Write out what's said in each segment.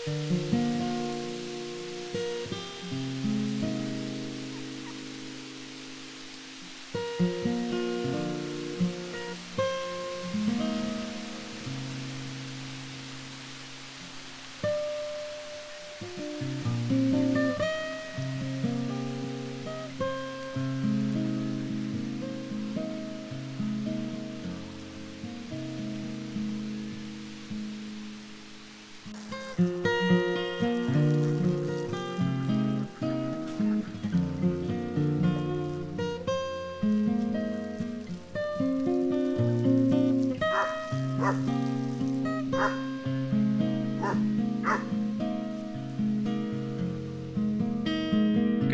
Good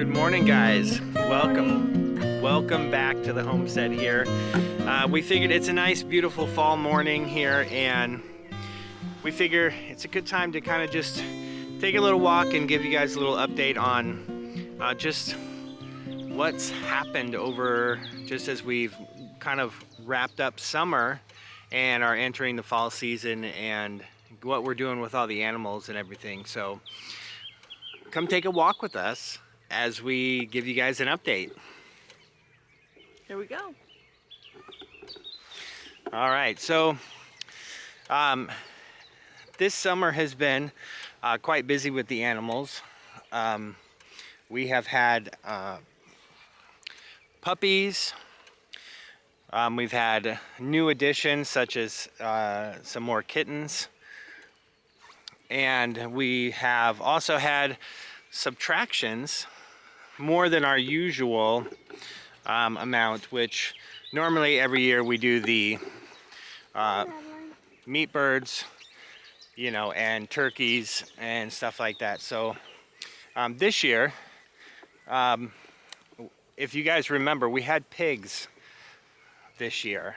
morning, guys. Welcome back to the homestead here. We figured it's a nice, beautiful fall morning here, and we figure it's a good time to kind of just take a little walk and give you guys a little update on just what's happened over just as we've kind of wrapped up summer and are entering the fall season, and what we're doing with all the animals and everything. So come take a walk with us as we give you guys an update. Here we go. All right, so this summer has been quite busy with the animals. We have had puppies. We've had new additions such as some more kittens. And we have also had subtractions, more than our usual amount, which normally every year we do the meat birds, you know, and turkeys and stuff like that. So this year, if you guys remember, we had pigs this year,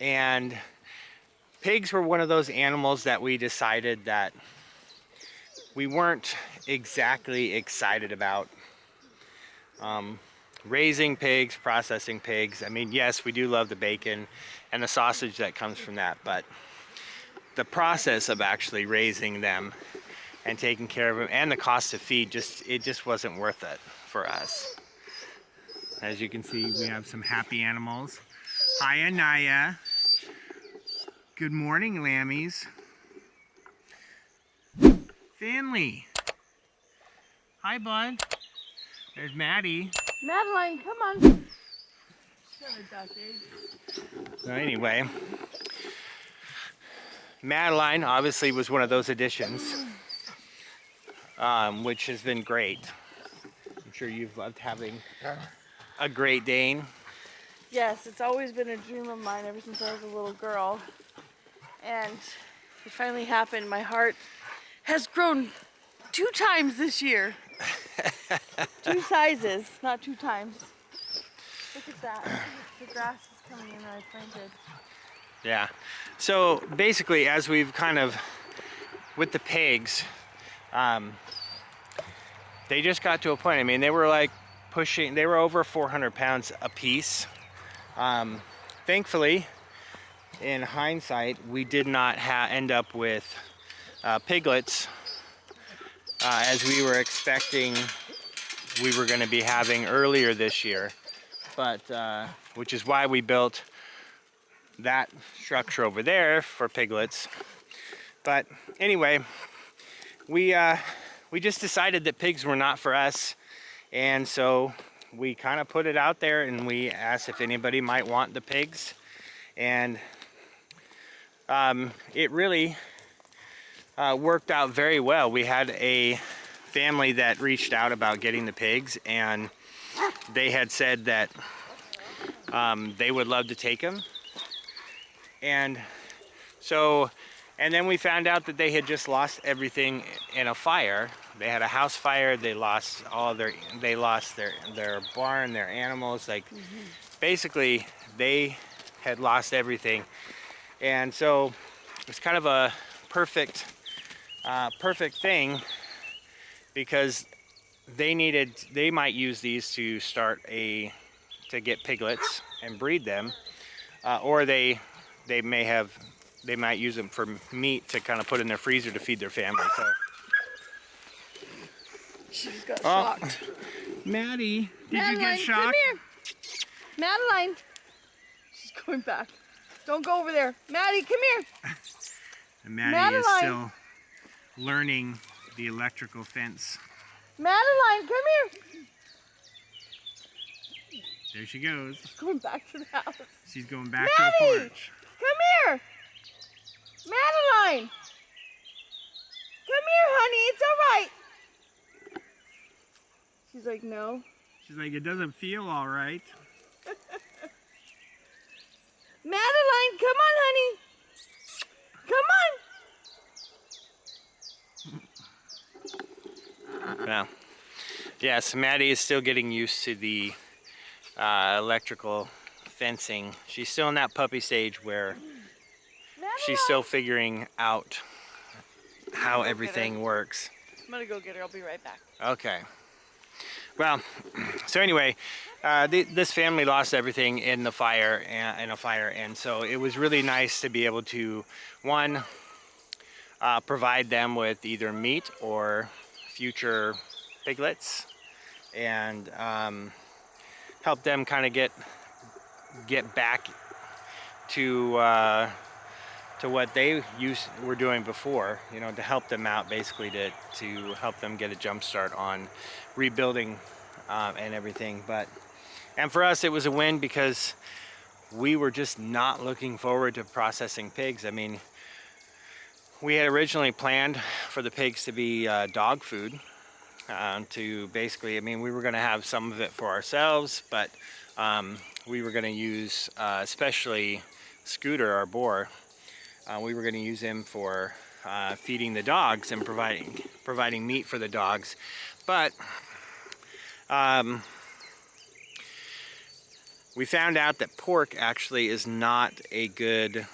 and pigs were one of those animals that we decided that we weren't exactly excited about. Raising pigs, processing pigs. I mean, yes, we do love the bacon and the sausage that comes from that, but the process of actually raising them and taking care of them and the cost to feed, it just wasn't worth it for us. As you can see, we have some happy animals. Hi, Anaya. Good morning, lammies. Finley. Hi, bud. There's Maddie. Madeline, come on. So anyway, Madeline obviously was one of those additions, which has been great. I'm sure you've loved having a Great Dane. Yes, it's always been a dream of mine ever since I was a little girl. And it finally happened. My heart has grown 2 times this year. 2 sizes, not 2 times. Look at that. The grass is coming in that I planted. Yeah. So basically, as we've kind of, with the pigs, they just got to a point. I mean, they were like they were over 400 pounds a piece. Thankfully, in hindsight, we did not end up with piglets as we were expecting we were going to be having earlier this year, but which is why we built that structure over there for piglets. But anyway, we just decided that pigs were not for us, and so we kind of put it out there and we asked if anybody might want the pigs, and it really worked out very well. We had a family that reached out about getting the pigs, and they had said that they would love to take them. And so, and then we found out that they had just lost everything in a fire. They had a house fire. They lost their barn, their animals. Like, basically, they had lost everything. And so it's kind of a perfect thing, because they might use these to get piglets and breed them, or they may have they might use them for meat to kind of put in their freezer to feed their family. So. She just got shocked. Maddie, did Madeline, you get shocked? Come here. Madeline. She's going back. Don't go over there. Maddie, come here. And Maddie Madeline. is still learning the electrical fence. Madeline, come here. There she goes. She's going back to the house. She's going back Maddie, to the porch. Come here. Madeline. Come here, honey. It's all right. She's like, no. She's like, it doesn't feel all right. Madeline, come on, honey. Come on. Well, yes, Maddie is still getting used to the electrical fencing. She's still in that puppy stage where she's still figuring out how everything works. I'm gonna go get her. I'll be right back. Okay. Well, so anyway, this family lost everything in a fire, and so it was really nice to be able to, one, provide them with either meat or future piglets, and help them kind of get back to what they were doing before, you know, to help them out, basically to help them get a jump start on rebuilding and everything. And for us, it was a win because we were just not looking forward to processing pigs. I mean, we had originally planned for the pigs to be dog food, to basically, I mean, we were going to have some of it for ourselves, but we were going to use, especially Scooter, our boar, we were going to use him for feeding the dogs and providing meat for the dogs. But we found out that pork actually is not a good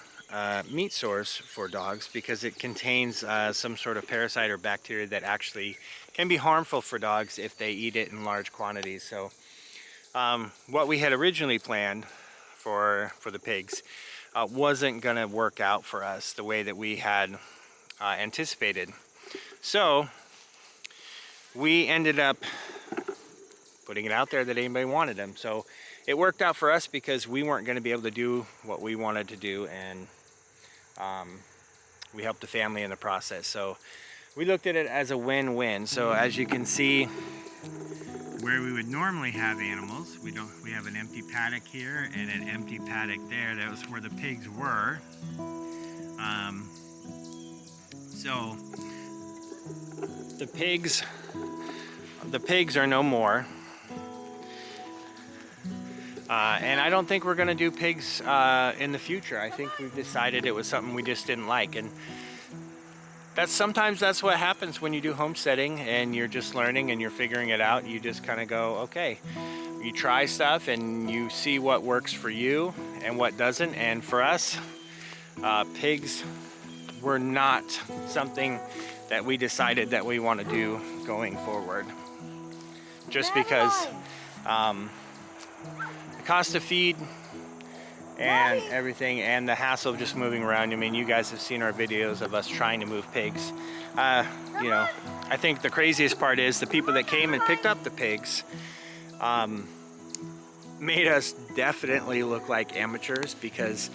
meat source for dogs because it contains some sort of parasite or bacteria that actually can be harmful for dogs if they eat it in large quantities. So what we had originally planned for the pigs wasn't going to work out for us the way that we had anticipated. So we ended up putting it out there that anybody wanted them. So it worked out for us because we weren't going to be able to do what we wanted to do, and we helped the family in the process. So we looked at it as a win-win. So as you can see, where we would normally have animals, we have an empty paddock here and an empty paddock there. That was where the pigs were. So the pigs are no more. And I don't think we're going to do pigs in the future. I think we've decided it was something we just didn't like. And sometimes that's what happens when you do homesteading and you're just learning and you're figuring it out. You just kind of go, okay, you try stuff and you see what works for you and what doesn't. And for us, pigs were not something that we decided that we want to do going forward. Just because the cost of feed and everything, and the hassle of just moving around. I mean, you guys have seen our videos of us trying to move pigs. You know, I think the craziest part is the people that came and picked up the pigs made us definitely look like amateurs, because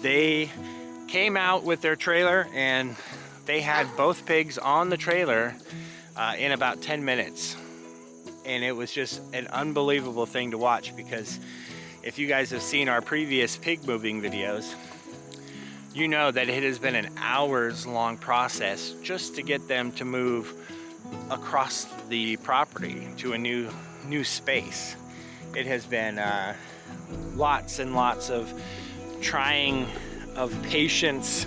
they came out with their trailer and they had both pigs on the trailer in about 10 minutes. And it was just an unbelievable thing to watch, because if you guys have seen our previous pig moving videos, you know that it has been an hours-long process just to get them to move across the property to a new space. It has been lots and lots of trying, of patience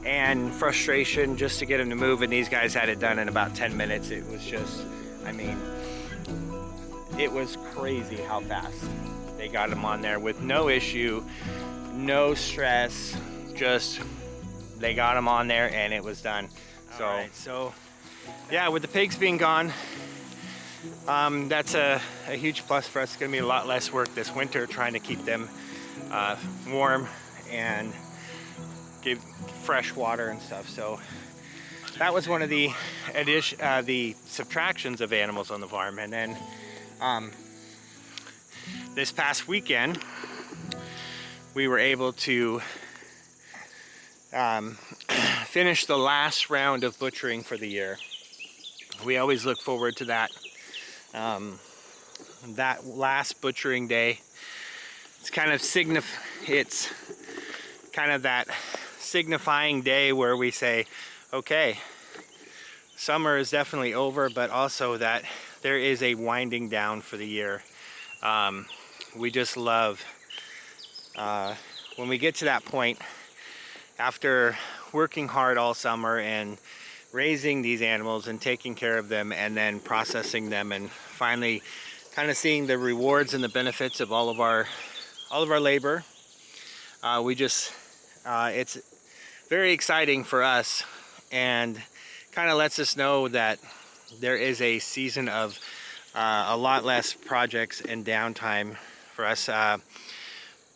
and frustration just to get them to move, and these guys had it done in about 10 minutes. It was just, I mean, it was crazy how fast they got them on there with no issue, no stress, just they got them on there and it was done. So yeah, with the pigs being gone, that's a huge plus for us. It's gonna be a lot less work this winter trying to keep them warm and give fresh water and stuff. So that was one of the the subtractions of animals on the farm. And then this past weekend, we were able to finish the last round of butchering for the year. We always look forward to that. That last butchering day. It's kind of that signifying day where we say, okay, summer is definitely over, but also that there is a winding down for the year. We just love when we get to that point after working hard all summer and raising these animals and taking care of them and then processing them and finally kind of seeing the rewards and the benefits of all of our labor. It's very exciting for us and kind of lets us know that there is a season of a lot less projects and downtime for us.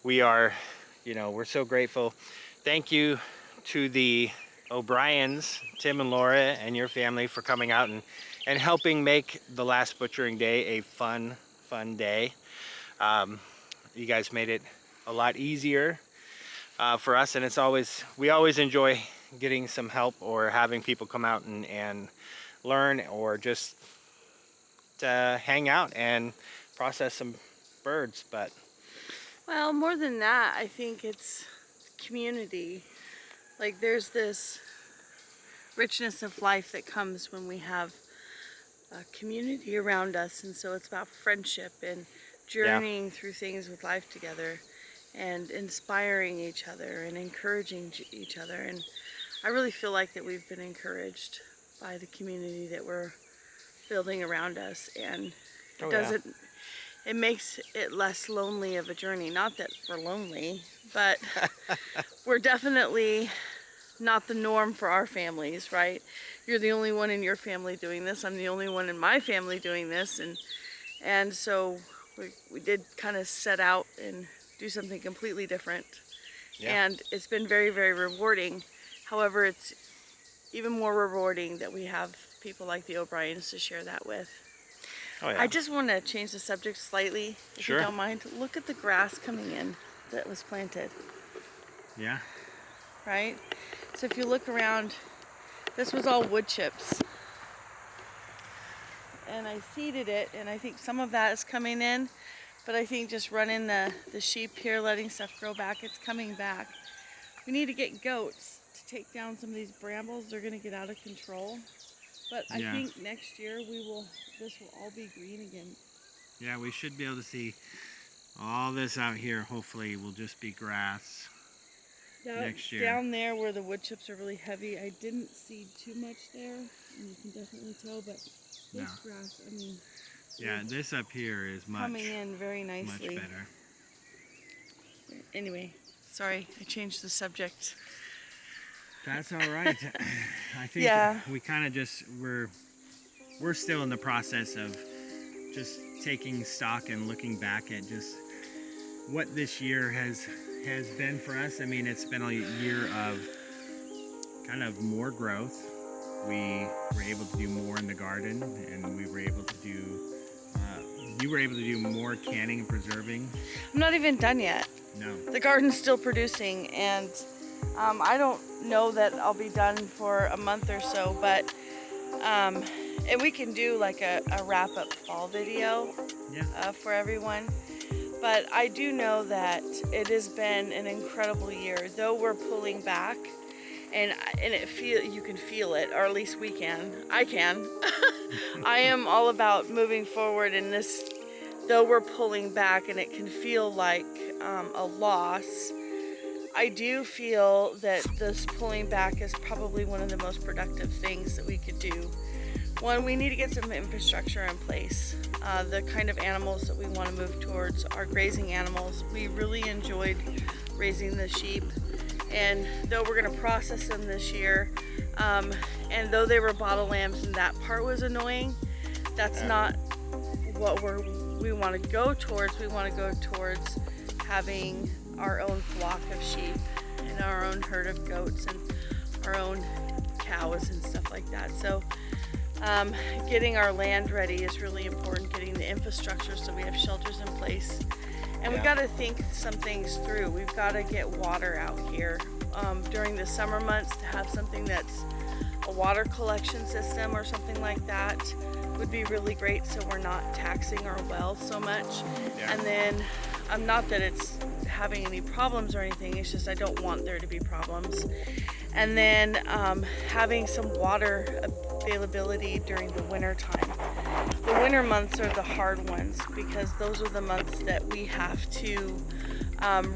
We're so grateful. Thank you to the O'Briens, Tim and Laura and your family for coming out and helping make the last butchering day a fun day. You guys made it a lot easier for us, and we always enjoy getting some help or having people come out and learn or just hang out and process some birds. But well, more than that, I think it's community. Like, there's this richness of life that comes when we have a community around us, and so it's about friendship and journeying through things with life together and inspiring each other and encouraging each other. And I really feel like that we've been encouraged by the community that we're building around us, and it makes it less lonely of a journey. Not that we're lonely, but we're definitely not the norm for our families, right? You're the only one in your family doing this. I'm the only one in my family doing this. And so we did kind of set out and do something completely different. Yeah. And it's been very, very rewarding. However, it's even more rewarding that we have people like the O'Briens to share that with. Oh, yeah. I just want to change the subject slightly, if you don't mind. Look at the grass coming in that was planted. Yeah. Right? So if you look around, this was all wood chips. And I seeded it, and I think some of that is coming in, but I think just running the sheep here, letting stuff grow back, it's coming back. We need to get goats to take down some of these brambles. They're going to get out of control. But I think next year this will all be green again. Yeah, we should be able to see all this out here. Hopefully will just be grass next year. Down there where the wood chips are really heavy, I didn't see too much there, and you can definitely tell, but this grass, I mean... Yeah, this up here is coming in very nicely. Much better. Anyway, sorry, I changed the subject. That's all right. I think we kind of we're still in the process of just taking stock and looking back at just what this year has been for us. I mean, it's been a year of kind of more growth. We were able to do more in the garden, and we were able to do you were able to do more canning and preserving. I'm not even done yet. No. The garden's still producing, and I don't know that I'll be done for a month or so, but and we can do like a wrap-up fall video for everyone. But I do know that it has been an incredible year, though we're pulling back, and you can feel it, or at least we can. I can. I am all about moving forward in this, though we're pulling back, and it can feel like a loss. I do feel that this pulling back is probably one of the most productive things that we could do. One, we need to get some infrastructure in place. The kind of animals that we want to move towards are grazing animals. We really enjoyed raising the sheep, and though we're going to process them this year, and though they were bottle lambs and that part was annoying, that's not what we want to go towards. We want to go towards having our own flock of sheep and our own herd of goats and our own cows and stuff like that. So getting our land ready is really important, getting the infrastructure so we have shelters in place. And we got to think some things through. We've got to get water out here during the summer months. To have something that's a water collection system or something like that would be really great, so we're not taxing our wells so much. And then not that it's having any problems or anything, it's just I don't want there to be problems. And then having some water availability during the winter time. The winter months are the hard ones because those are the months that we have to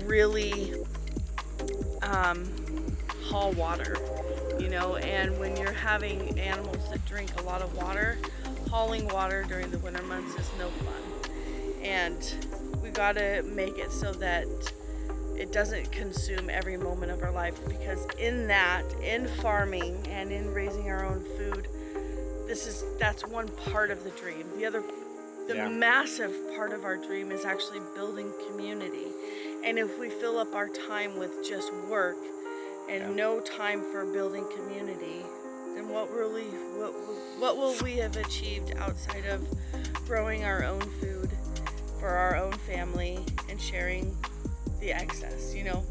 really haul water, you know, and when you're having animals that drink a lot of water, hauling water during the winter months is no fun. And we got to make it so that it doesn't consume every moment of our life, because in farming and in raising our own food, that's one part of the dream. The massive part of our dream is actually building community. And if we fill up our time with just work and no time for building community, then what will we have achieved outside of growing our own food for our own family and sharing the excess, you know?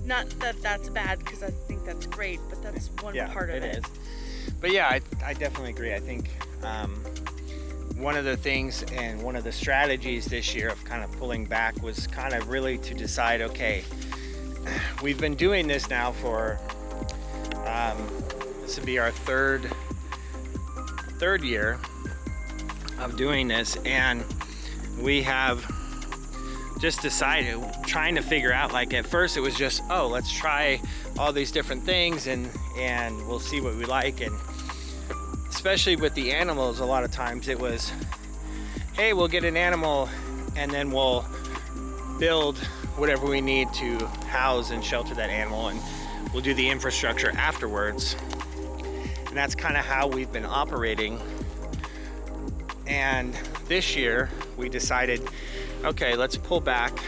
Not that that's bad, because I think that's great, but that's one part of it. Is. But yeah, I definitely agree. I think one of the things and one of the strategies this year of kind of pulling back was kind of really to decide, okay, we've been doing this now for, this would be our third year of doing this, and we have just decided, trying to figure out, like at first it was just, oh, let's try all these different things and we'll see what we like. And especially with the animals, a lot of times it was, hey, we'll get an animal and then we'll build whatever we need to house and shelter that animal, and we'll do the infrastructure afterwards. And that's kind of how we've been operating. And this year we decided, okay, let's pull back.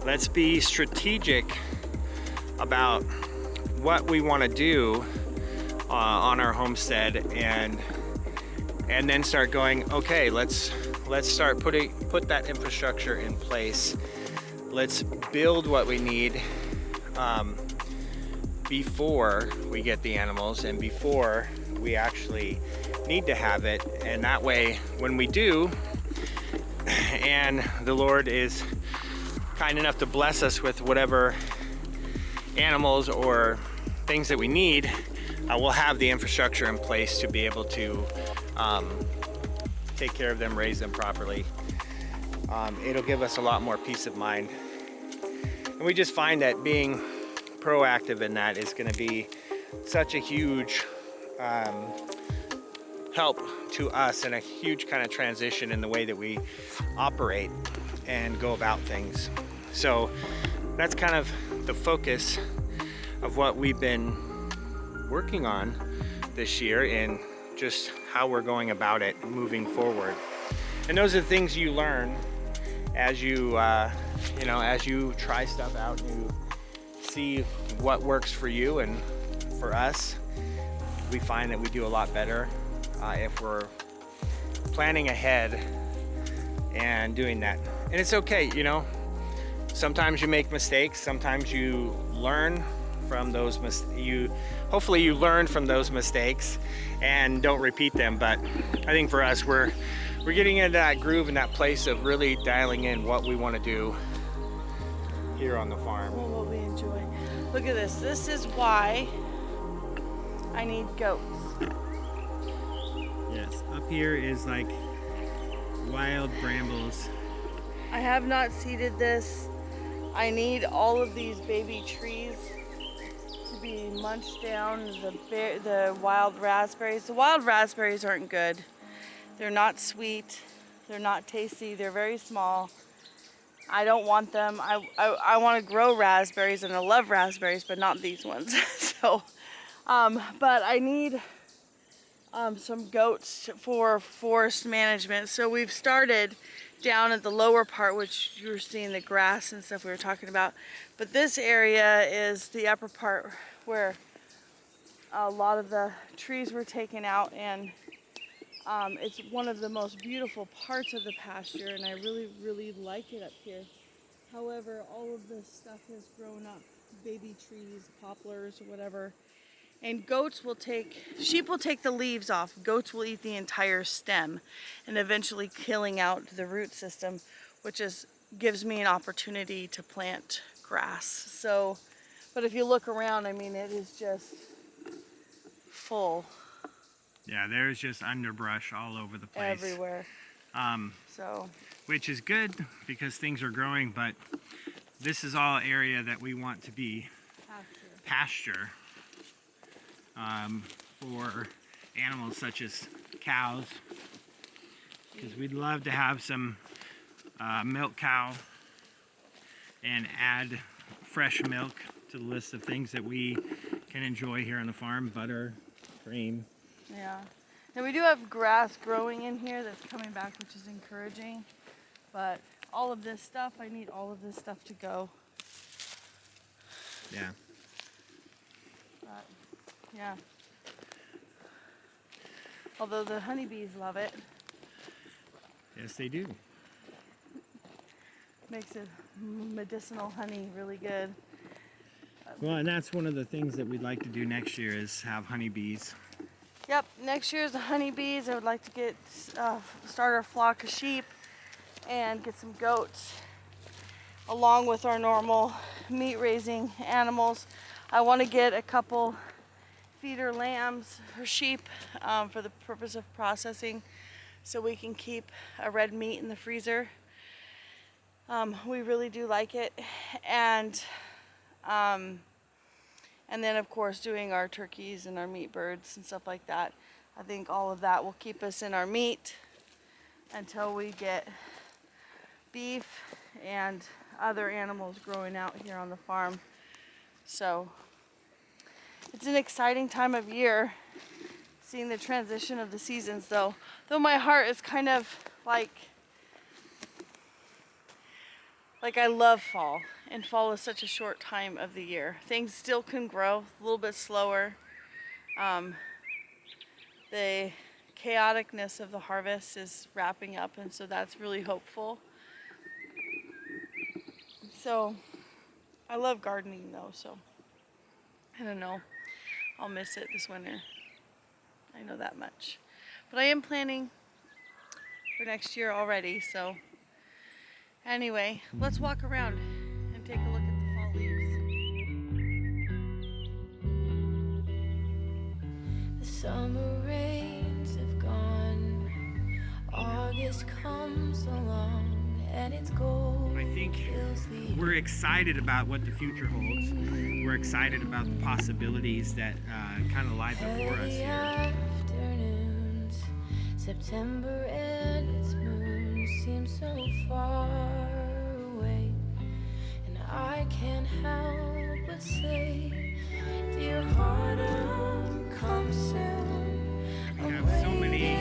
Let's be strategic about what we want to do on our homestead, and then start going, okay, let's start put that infrastructure in place. Let's build what we need before we get the animals and before we actually need to have it. And that way, when we do, and the Lord is kind enough to bless us with whatever animals or things that we need, we'll have the infrastructure in place to be able to take care of them, raise them properly. It'll give us a lot more peace of mind. And we just find that being proactive in that is going to be such a huge help to us, and a huge kind of transition in the way that we operate and go about things. So that's kind of the focus of what we've been working on this year, and just how we're going about it moving forward. And those are the things you learn as you as you try stuff out and you see what works for you. And for us, we find that we do a lot better if we're planning ahead and doing that. And it's okay, you know, sometimes you make mistakes, sometimes you learn from those hopefully you learn from those mistakes and don't repeat them. But I think for us, we're getting into that groove and that place of really dialing in what we want to do here on the farm. Well, what we enjoy. Look at this. This is why I need goats. Yes, up here is like wild brambles. I have not seeded this. I need all of these baby trees to be munched down. The wild raspberries. The wild raspberries aren't good. They're not sweet. They're not tasty. They're very small. I don't want them. I want to grow raspberries, and I love raspberries, but not these ones. So, but I need some goats for forest management. So we've started down at the lower part, which you were seeing the grass and stuff we were talking about. But this area is the upper part where a lot of the trees were taken out, and it's one of the most beautiful parts of the pasture, and I really, really like it up here. However, all of this stuff has grown up, baby trees, poplars, whatever. And sheep will take the leaves off. Goats will eat the entire stem and eventually killing out the root system, which gives me an opportunity to plant grass. So, but if you look around, I mean, it is just full. Yeah, there's just underbrush all over the place. Everywhere. So, which is good because things are growing, but this is all area that we want to be pasture. For animals such as cows, because we'd love to have some milk cow and add fresh milk to the list of things that we can enjoy here on the farm. Butter, cream. Yeah. Now we do have grass growing in here that's coming back, which is encouraging, but all of this stuff, I need all of this stuff to go. Yeah. But, yeah. Although the honeybees love it. Yes, they do. Makes it medicinal honey really good. Well, and that's one of the things that we'd like to do next year is have honeybees. Yep, next year's the honeybees. I would like to start our flock of sheep and get some goats along with our normal meat raising animals. I want to get a couple feeder lambs or sheep for the purpose of processing, so we can keep a red meat in the freezer. We really do like it, and then of course doing our turkeys and our meat birds and stuff like that. I think all of that will keep us in our meat until we get beef and other animals growing out here on the farm. So it's an exciting time of year, seeing the transition of the seasons, though my heart is kind of like I love fall, and fall is such a short time of the year. Things still can grow a little bit slower. The chaoticness of the harvest is wrapping up, and so that's really hopeful. So I love gardening though, so I don't know. I'll miss it this winter. I know that much. But I am planning for next year already, so anyway, let's walk around and take a look at the fall leaves. The summer rains have gone, August comes along, and it's gold. I think we're excited about what the future holds. We're excited about the possibilities that kind of lie before us here. Afternoons, September and its moon seem so far away, and I can't help but say, dear heart, come soon. We have so many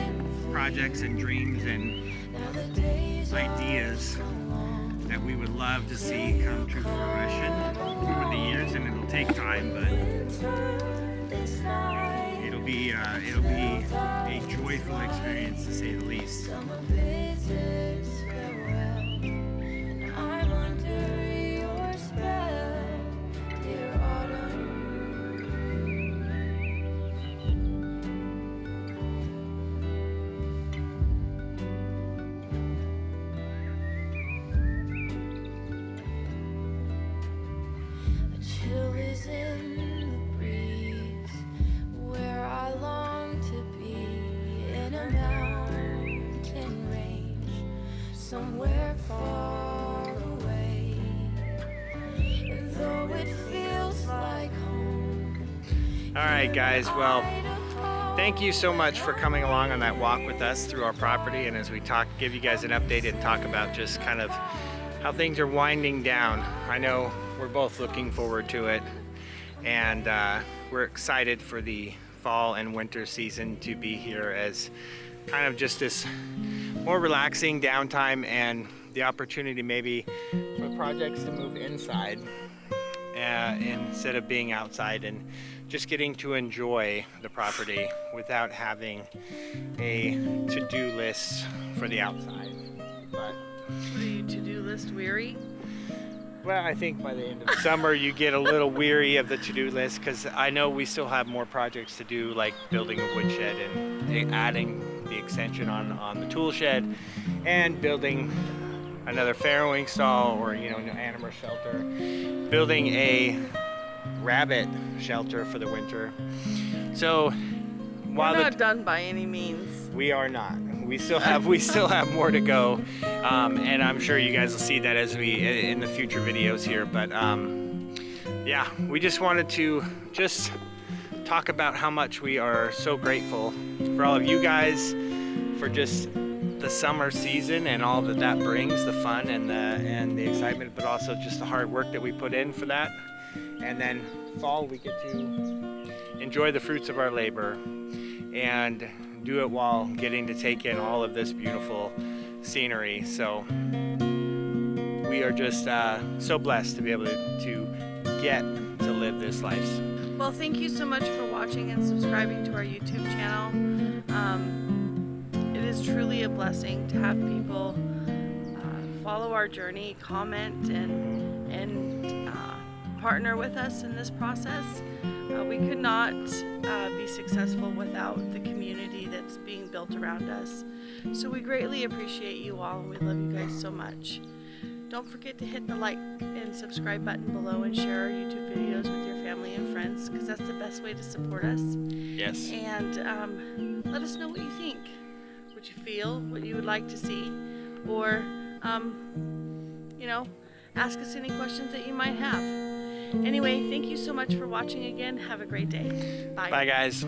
projects and dreams and ideas that we would love to see come to fruition over the years, and it'll take time, but it'll be a joyful experience to say the least. Somewhere far away, and though it feels like home. All right, guys, well, thank you so much for coming along on that walk with us through our property, and as we give you guys an update and talk about just kind of how things are winding down. I know we're both looking forward to it, and we're excited for the fall and winter season to be here as kind of just this more relaxing downtime and the opportunity maybe for projects to move inside instead of being outside, and just getting to enjoy the property without having a to-do list for the outside. But What are you, to-do list weary? well, I think by the end of the summer you get a little weary of the to-do list, because I know we still have more projects to do, like building a woodshed and adding the extension on the tool shed, and building another farrowing stall, or an animal shelter, building a rabbit shelter for the winter. So while We're not done by any means. we are not. We still have more to go, and I'm sure you guys will see that as we in the future videos here. But yeah, we just wanted to just talk about how much we are so grateful for all of you guys, for just the summer season and all that brings, the fun and the excitement, but also just the hard work that we put in for that. And then fall, we get to enjoy the fruits of our labor and do it while getting to take in all of this beautiful scenery. So we are just so blessed to be able to get to live this life. Well, thank you so much for watching and subscribing to our YouTube channel. It is truly a blessing to have people follow our journey, comment, and partner with us in this process. We could not be successful without the community that's being built around us. So we greatly appreciate you all, and we love you guys so much. Don't forget to hit the like and subscribe button below, and share our YouTube videos with your family and friends, because that's the best way to support us. Yes. And let us know what you think, what you feel, what you would like to see, or ask us any questions that you might have. Anyway, thank you so much for watching again. Have a great day. Bye. Bye, guys.